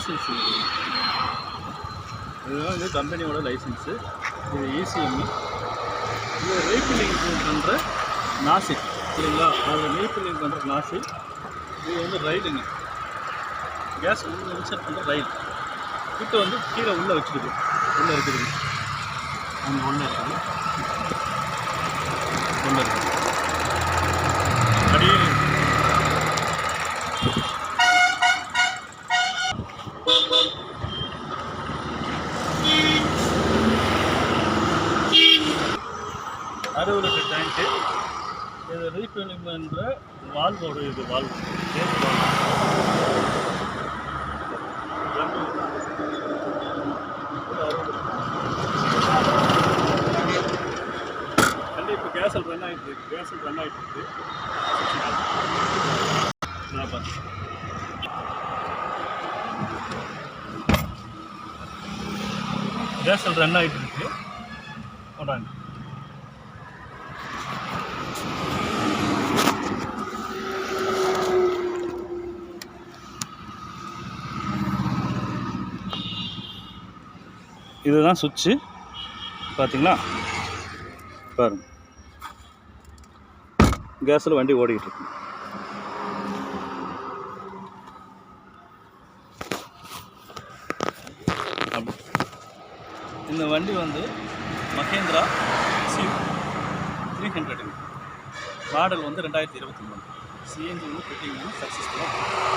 Licence இதுதான் இது கம்பெனியோட லைசன்ஸு. இது ECM. இது ரீஃபில்லிங் பண்ணுற நாசில் சரிங்களா? அதில் ரீஃபில்லிங் பண்ணுற நாசில். இது வந்து ரயிலுங்க, கேஸ் வந்து இன்சர்ட் பண்ணுற ரயில். இப்போ வந்து கீழே உள்ளே வச்சுருக்கு, உள்ளே இருக்குதுங்க, அங்கே உள்ளே இருக்குது, உள்ளே இருக்குது அடியே அறுபது லிட்டர் டேங்க்கு. இது ரீஃபில்லிங் பண்ணுற வால்வோட இது வால்வு கேஸ் இப்போ கேஸில் ரன் ஆகிட்டு இருக்கு, கேஸில் ரன் ஆகிட்டு இருக்கு. கேஸில் ரன் ஆகிட்டு இருக்கு. கொண்டாங்க. இதுதான் சுவிட்சு பார்த்தீங்களா? பாருங்க, கேஸில் வண்டி ஓடிக்கிட்டு இருக்கு. இந்த வண்டி வந்து மஹேந்திரா ஸ்விஃப்ட் 300 மாடல் வந்து 2023. CNG வந்து ஃபிட்டிங் வந்து சக்ஸஸ்ஃபுல்லாக